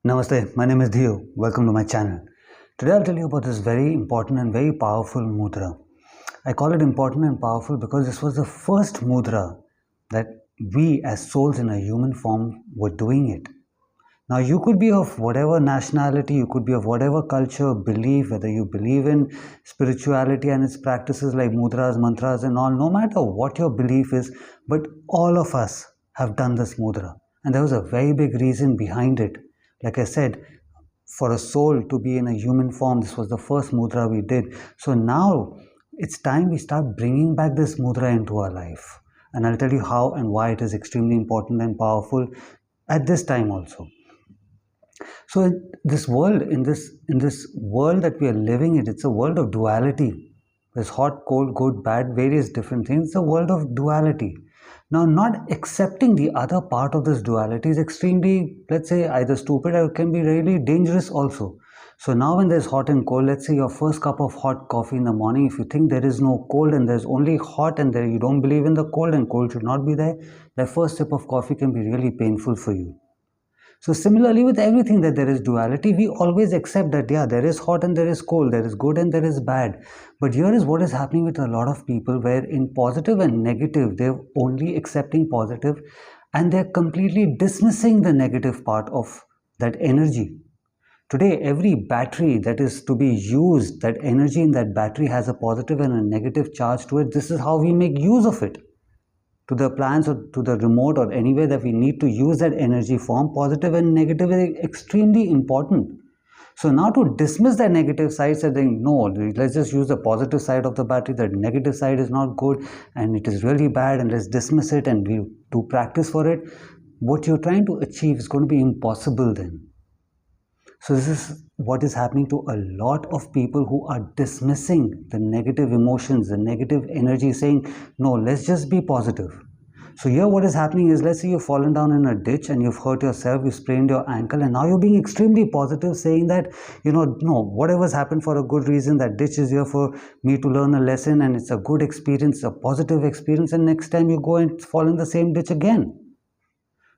Namaste, my name is Dhieyo. Welcome to my channel. Today I'll tell you about this very important and very powerful mudra. I call it important and powerful because this was the first mudra that we as souls in a human form were doing it. Now you could be of whatever nationality, you could be of whatever culture, belief, whether you believe in spirituality and its practices like mudras, mantras and all, no matter what your belief is, but all of us have done this mudra. And there was a very big reason behind it. Like I said, for a soul to be in a human form, this was the first mudra we did. So now it's time we start bringing back this mudra into our life. And I'll tell you how and why it is extremely important and powerful at this time also. So in this world that we are living in, it's a world of duality. There's hot, cold, good, bad, various different things. It's a world of duality. Now, not accepting the other part of this duality is extremely, let's say, either stupid or can be really dangerous also. So now when there's hot and cold, let's say your first cup of hot coffee in the morning, if you think there is no cold and there's only hot and there you don't believe in the cold and cold should not be there, that first sip of coffee can be really painful for you. So similarly with everything that there is duality, we always accept that, yeah, there is hot and there is cold, there is good and there is bad. But here is what is happening with a lot of people, where in positive and negative, they're only accepting positive and they're completely dismissing the negative part of that energy. Today, every battery that is to be used, that energy in that battery has a positive and a negative charge to it. This is how we make use of it. To the appliance or to the remote or anywhere that we need to use that energy form, positive and negative is extremely important. So now to dismiss that negative side, saying no, let's just use the positive side of the battery, the negative side is not good and it is really bad and let's dismiss it and we do practice for it, what you're trying to achieve is going to be impossible then. So this is what is happening to a lot of people who are dismissing the negative emotions, the negative energy, saying, no, let's just be positive. So here what is happening is, let's say you've fallen down in a ditch and you've hurt yourself, you sprained your ankle, and now you're being extremely positive, saying that, no, whatever's happened for a good reason, that ditch is here for me to learn a lesson and it's a good experience, a positive experience, and next time you go and fall in the same ditch again.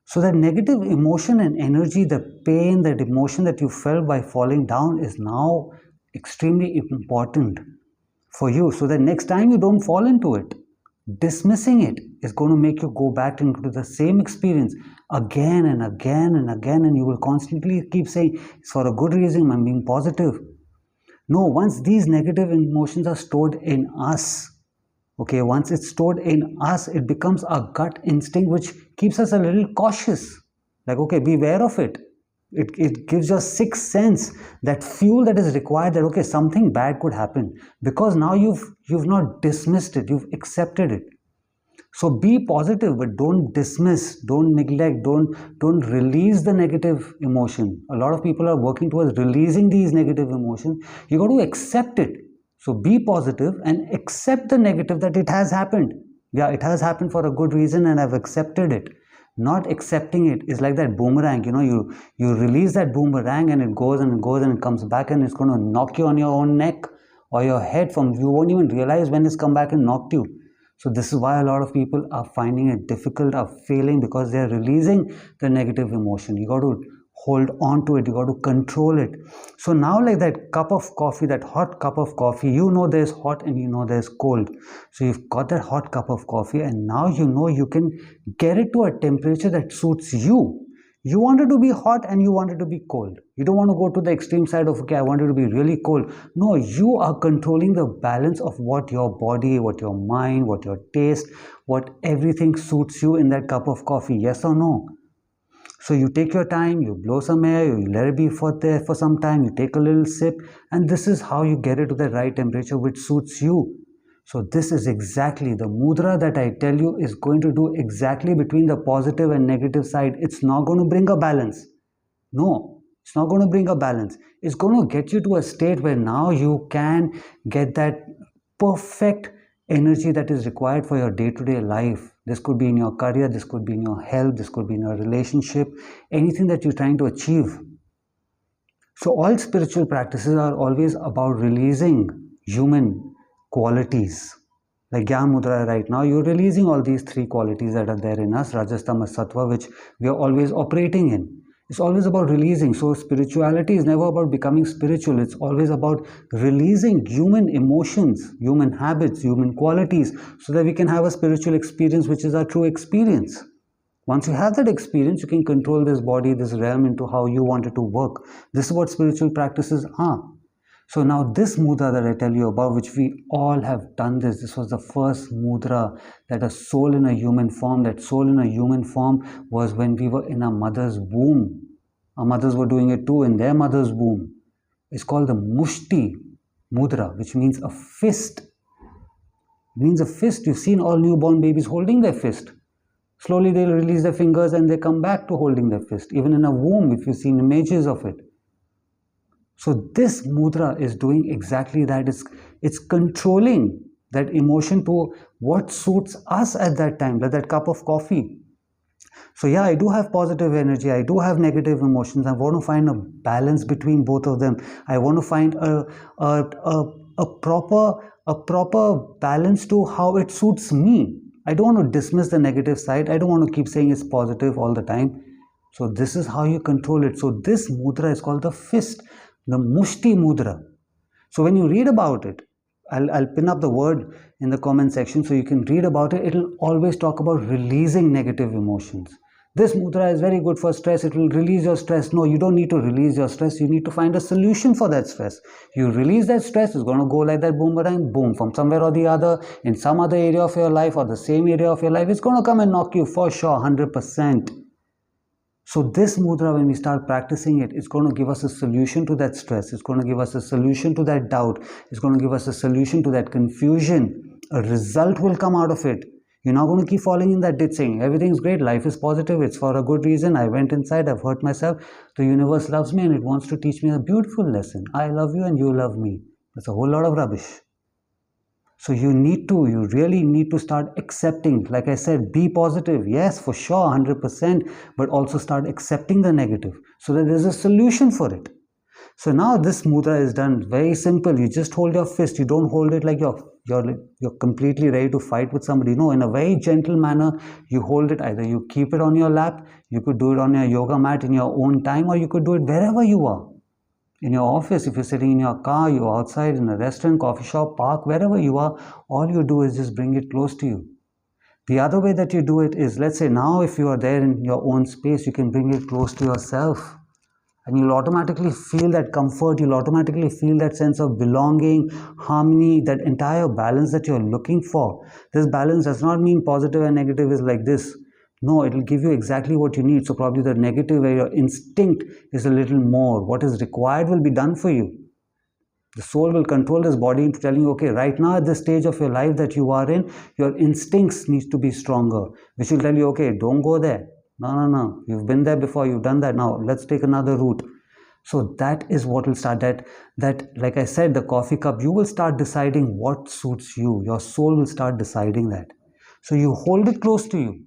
So that negative emotion and energy, the pain, that emotion that you felt by falling down is now extremely important for you. So that next time you don't fall into it, dismissing it is going to make you go back into the same experience again and again and again, and you will constantly keep saying, it's for a good reason, I'm being positive. No, once these negative emotions are stored in us, okay, once it's stored in us, it becomes a gut instinct which keeps us a little cautious. Like, okay, beware of it. It gives your sixth sense that fuel that is required, that okay, something bad could happen, because now you've not dismissed it, you've accepted it. So be positive, but don't dismiss, don't neglect, don't release the negative emotion. A lot of people are working towards releasing these negative emotions. You got to accept it. So be positive and accept the negative, that it has happened. Yeah, it has happened for a good reason and I've accepted it. Not accepting it is like that boomerang, you release that boomerang and it goes and it goes and it comes back and it's going to knock you on your own neck or your head, you won't even realize when it's come back and knocked you. So this is why a lot of people are finding it difficult, are failing, because they're releasing the negative emotion. You got to hold on to it, you got to control it. So now, like that cup of coffee, that hot cup of coffee, there's hot and there's cold. So you've got that hot cup of coffee and now you can get it to a temperature that suits you. You want it to be hot and you want it to be cold. You don't want to go to the extreme side of, okay, I want it to be really cold. No, you are controlling the balance of what your body, what your mind, what your taste, what everything suits you in that cup of coffee. Yes or no? So you take your time, you blow some air, you let it be there for some time, you take a little sip, and this is how you get it to the right temperature which suits you. So this is exactly the mudra that I tell you is going to do exactly between the positive and negative side. It's not going to bring a balance. No, it's not going to bring a balance. It's going to get you to a state where now you can get that perfect energy that is required for your day-to-day life. This could be in your career, this could be in your health, this could be in your relationship, anything that you're trying to achieve. So all spiritual practices are always about releasing human qualities. Like Gyan Mudra right now, you're releasing all these three qualities that are there in us, Rajas, Tamas, Sattva, which we are always operating in. It's always about releasing. So spirituality is never about becoming spiritual. It's always about releasing human emotions, human habits, human qualities, so that we can have a spiritual experience, which is our true experience. Once you have that experience, you can control this body, this realm into how you want it to work. This is what spiritual practices are. So now this mudra that I tell you about, which we all have done this was the first mudra that a soul in a human form, that soul in a human form was when we were in our mother's womb. Our mothers were doing it too in their mother's womb. It's called the Mushti Mudra, which means a fist. It means a fist. You've seen all newborn babies holding their fist. Slowly they'll release their fingers and they come back to holding their fist. Even in a womb, if you've seen images of it. So this mudra is doing exactly that. It's controlling that emotion to what suits us at that time, like that cup of coffee. So yeah, I do have positive energy, I do have negative emotions. I want to find a balance between both of them. I want to find a proper balance to how it suits me. I don't want to dismiss the negative side. I don't want to keep saying it's positive all the time. So this is how you control it. So this mudra is called the fist, the Mushti Mudra. So when you read about it, I'll pin up the word in the comment section so you can read about it. It'll always talk about releasing negative emotions. This mudra is very good for stress. It will release your stress. No, you don't need to release your stress. You need to find a solution for that stress. You release that stress, it's going to go like that boomerang, boom, from somewhere or the other, in some other area of your life or the same area of your life. It's going to come and knock you for sure, 100%. So this mudra, when we start practicing it, it's going to give us a solution to that stress. It's going to give us a solution to that doubt. It's going to give us a solution to that confusion. A result will come out of it. You're not going to keep falling in that ditch saying, everything's great, life is positive, it's for a good reason, I went inside, I've hurt myself, the universe loves me and it wants to teach me a beautiful lesson. I love you and you love me. That's a whole lot of rubbish. So you really need to start accepting. Like I said, be positive. Yes, for sure, 100%, but also start accepting the negative so that there's a solution for it. So now this mudra is done very simple. You just hold your fist. You don't hold it like you're completely ready to fight with somebody. No, in a very gentle manner, you hold it. Either you keep it on your lap, you could do it on your yoga mat in your own time, or you could do it wherever you are. In your office, if you're sitting in your car, you're outside in a restaurant, coffee shop, park, wherever you are, all you do is just bring it close to you. The other way that you do it is, let's say now if you are there in your own space, you can bring it close to yourself. And you'll automatically feel that comfort, you'll automatically feel that sense of belonging, harmony, that entire balance that you're looking for. This balance does not mean positive and negative is like this. No, it will give you exactly what you need. So probably the negative where your instinct is a little more. What is required will be done for you. The soul will control this body into telling you, okay, right now at this stage of your life that you are in, your instincts need to be stronger, which will tell you, okay, don't go there. No. You've been there before, you've done that. Now let's take another route. So that is what will start that like I said, the coffee cup, you will start deciding what suits you. Your soul will start deciding that. So you hold it close to you.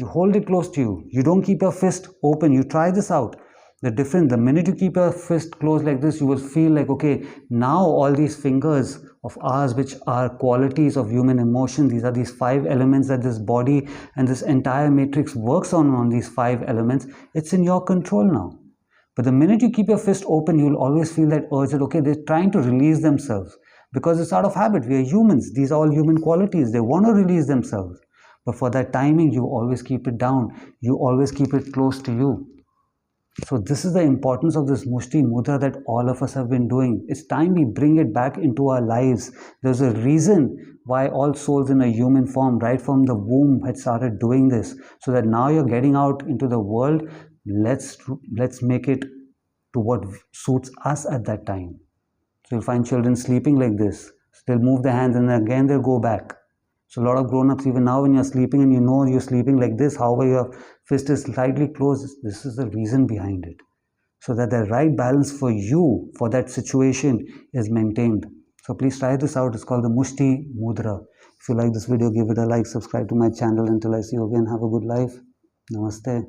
You hold it close to you. You don't keep your fist open. You try this out. The minute you keep your fist closed like this, you will feel like, okay, now all these fingers of ours, which are qualities of human emotion, these are these 5 elements that this body and this entire matrix works on these 5 elements. It's in your control now. But the minute you keep your fist open, you'll always feel that urge that, okay, they're trying to release themselves. Because it's out of habit. We are humans. These are all human qualities. They want to release themselves. But for that timing, you always keep it down. You always keep it close to you. So this is the importance of this Mushti Mudra that all of us have been doing. It's time we bring it back into our lives. There's a reason why all souls in a human form, right from the womb, had started doing this. So that now you're getting out into the world. Let's make it to what suits us at that time. So you'll find children sleeping like this. So they'll move their hands and again they'll go back. So a lot of grown-ups, even now when you're sleeping and you know you're sleeping like this, however your fist is slightly closed, this is the reason behind it. So that the right balance for you, for that situation is maintained. So please try this out. It's called the Mushti Mudra. If you like this video, give it a like, subscribe to my channel. Until I see you again, have a good life. Namaste.